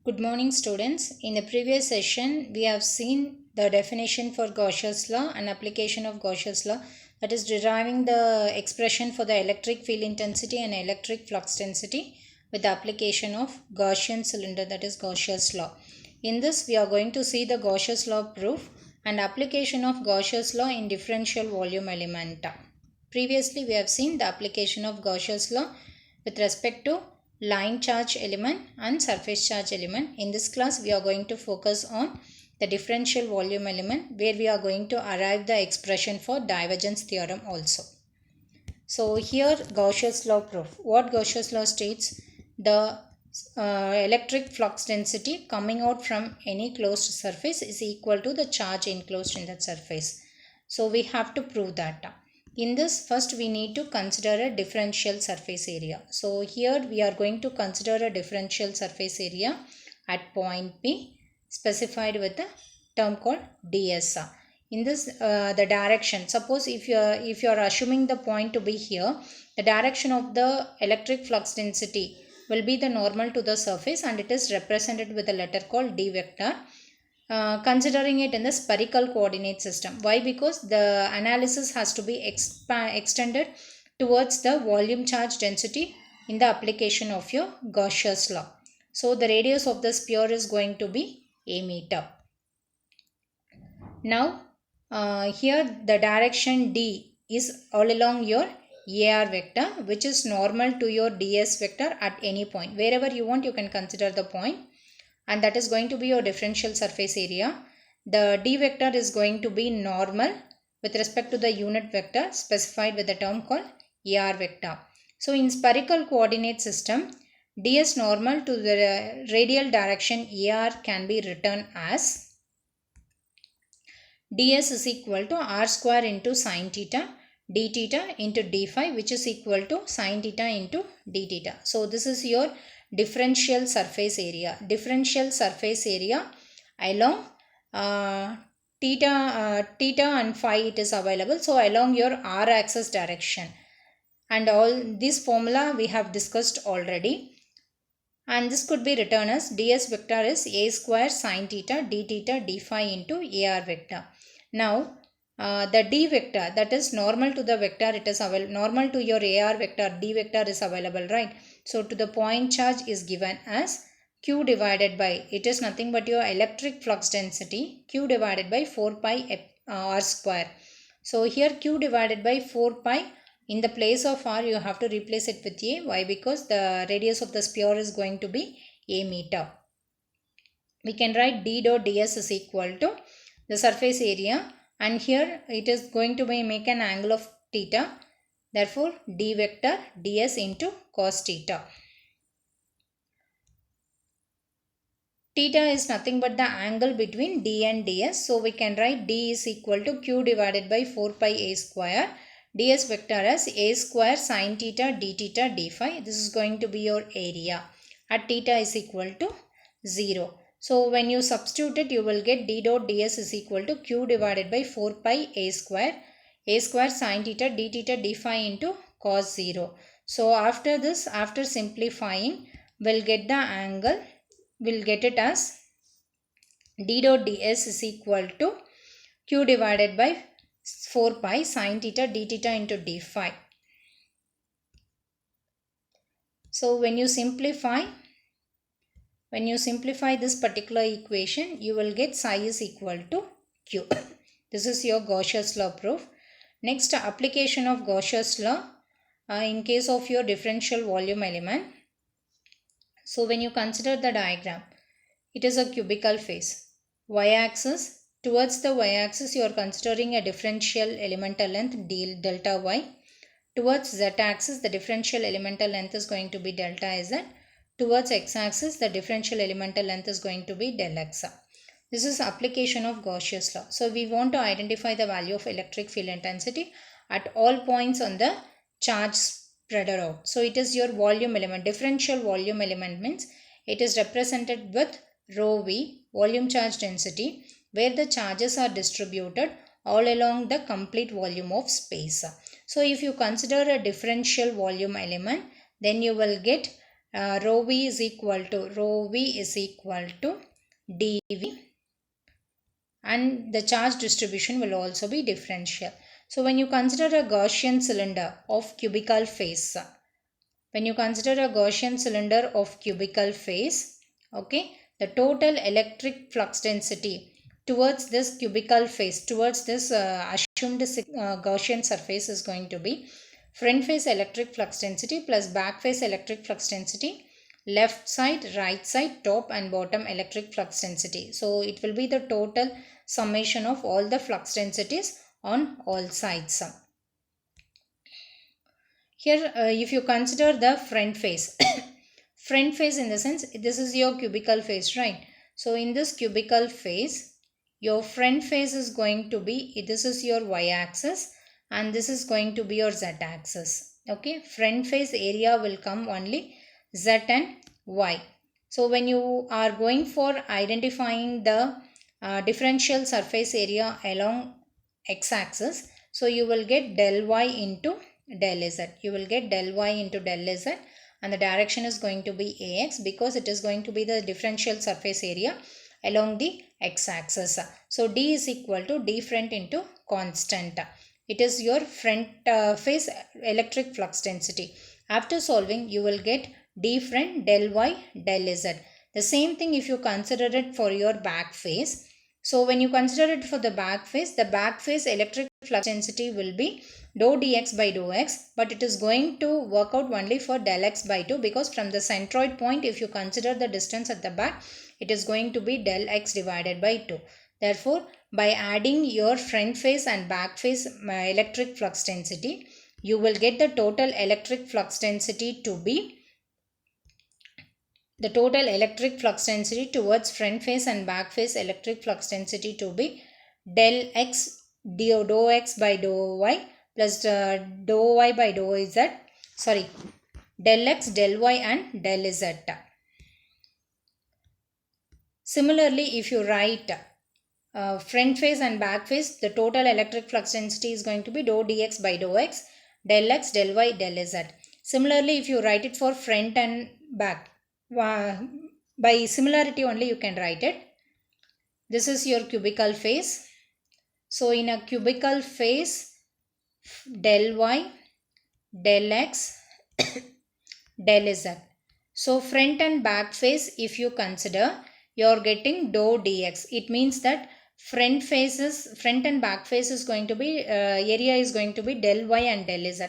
Good morning, students. In the previous session, we have seen the definition for Gauss's law and application of Gauss's law, that is deriving the expression for the electric field intensity and electric flux density with the application of Gaussian cylinder, that is Gauss's law. In this, we are going to see the Gauss's law proof and application of Gauss's law in differential volume element. Previously, we have seen the application of Gauss's law with respect to line charge element and surface charge element. In this class, we are going to focus on the differential volume element, where we are going to arrive the expression for divergence theorem also. So here Gauss's law proof. What Gauss's law states, the electric flux density coming out from any closed surface is equal to the charge enclosed in that surface. So we have to prove that. In this, first we need to consider a differential surface area. So here we are going to consider a differential surface area at point P specified with a term called ds. In this, the direction, suppose if you are assuming the point to be here, the direction of the electric flux density will be the normal to the surface, and it is represented with a letter called d vector. Considering it in the spherical coordinate system. Why? Because the analysis has to be extended towards the volume charge density in the application of your Gauss's law. So the radius of the sphere is going to be a meter. Now here the direction D is all along your AR vector, which is normal to your DS vector at any point. Wherever you want, you can consider the point, and that is going to be your differential surface area. The D vector is going to be normal with respect to the unit vector specified with the term called AR vector. So in spherical coordinate system, ds normal to the radial direction AR can be written as ds is equal to r square into sine theta d theta into d phi, which is equal to sine theta into d theta. So this is your differential surface area. Differential surface area along theta and phi it is available. So along your r axis direction, and all this formula we have discussed already. And this could be written as ds vector is a square sine theta d phi into ar vector. Now the d vector, that is normal to the vector, it is normal to your ar vector, d vector is available, right? So to the point charge is given as q divided by, it is nothing but your electric flux density, q divided by 4 pi r square. So here q divided by 4 pi, in the place of r you have to replace it with a. Why? Because the radius of the sphere is going to be a meter. We can write d dot ds is equal to the surface area, and here it is going to be make an angle of theta. Therefore d vector ds into cos theta. Theta is nothing but the angle between d and ds. So we can write d is equal to q divided by 4 pi a square. ds vector as a square sine theta d phi. This is going to be your area at theta is equal to 0. So when you substitute it, you will get d dot ds is equal to q divided by 4 pi a square sine theta d phi into cos 0. So after this, after simplifying, we'll get the angle, we'll get it as d dot ds is equal to q divided by 4 pi sine theta d into d phi. So when you simplify this particular equation, you will get psi is equal to q. This is your Gauss's law proof. Next, application of Gauss's law in case of your differential volume element. So when you consider the diagram, it is a cubical face. Y-axis, towards the y-axis you are considering a differential elemental length delta y. Towards z-axis, the differential elemental length is going to be delta z. Towards x-axis, the differential elemental length is going to be del x. This is application of Gauss's law. So we want to identify the value of electric field intensity at all points on the charge spreader out. So it is your volume element. Differential volume element means it is represented with rho v, volume charge density, where the charges are distributed all along the complete volume of space. So if you consider a differential volume element, then you will get rho v is equal to dV, and the charge distribution will also be differential. So when you consider a Gaussian cylinder of cubical phase, okay, the total electric flux density towards this cubical phase, towards this assumed Gaussian surface is going to be front phase electric flux density plus back phase electric flux density, left side, right side, top and bottom electric flux density. So it will be the total summation of all the flux densities on all sides. Here if you consider the front phase, front phase in the sense this is your cubical phase, right? So in this cubical phase, your front phase is going to be, this is your y axis and this is going to be your z axis. Okay, front phase area will come only z and y. So when you are going for identifying the differential surface area along x axis, so you will get del y into del z. You will get del y into del z, and the direction is going to be ax because it is going to be the differential surface area along the x axis. So d is equal to d front into constant. It is your front phase electric flux density. After solving, you will get d front del y del z. The same thing if you consider it for your back phase. So when you consider it for the back phase electric flux density will be dou dx by dou x, but it is going to work out only for del x by 2 because from the centroid point, if you consider the distance at the back, it is going to be del x divided by 2. Therefore, by adding your front phase and back phase electric flux density, you will get the total electric flux density to be, the total electric flux density towards front phase and back phase electric flux density to be del x dou x by dou y plus dou y by dou z, del x, del y and del z. Similarly, if you write front phase and back phase, the total electric flux density is going to be dou dx by dou x, del x, del y, del z. Similarly, if you write it for front and back, by similarity only you can write it. This is your cubical phase. So in a cubical phase, del y, del x, del z. So front and back phase, if you consider, you are getting dou dx. It means that front and back phase is going to be, area is going to be del y and del z.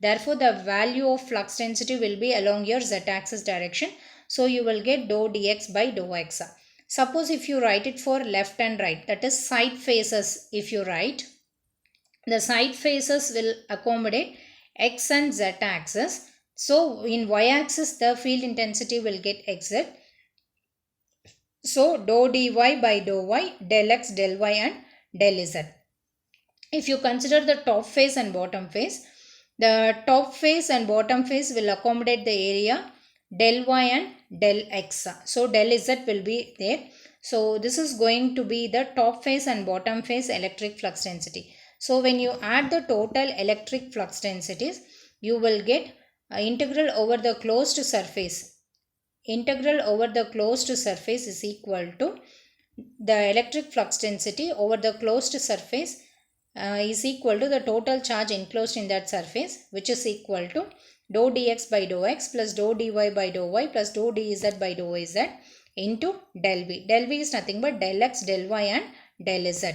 Therefore, the value of flux density will be along your z axis direction. So you will get dou dx by dou x. Suppose if you write it for left and right, that is side faces, if you write, the side faces will accommodate x and z axis. So in y axis, the field intensity will get xz. So dou dy by dou y, del x, del y and del z. If you consider the top face and bottom face, the top face and bottom face will accommodate the area del y and del x. So del z will be there. So this is going to be the top face and bottom face electric flux density. So when you add the total electric flux densities, you will get integral over the closed surface. Integral over the closed surface is equal to the electric flux density over the closed surface is equal to the total charge enclosed in that surface, which is equal to dou dx by dou x plus dou dy by dou y plus dou dz by dou z into del v. Del v is nothing but del x, del y and del z.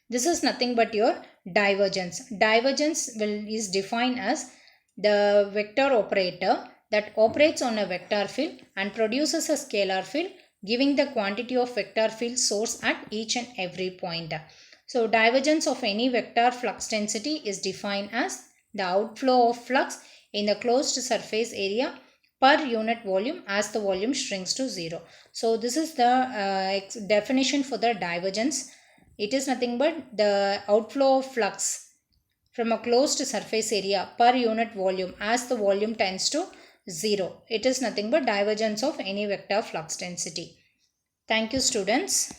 This is nothing but your divergence. Divergence is defined as the vector operator that operates on a vector field and produces a scalar field, giving the quantity of vector field source at each and every point. So divergence of any vector flux density is defined as the outflow of flux in the closed surface area per unit volume as the volume shrinks to 0. So this is the definition for the divergence. It is nothing but the outflow of flux from a closed surface area per unit volume as the volume tends to 0. It is nothing but divergence of any vector flux density. Thank you, students.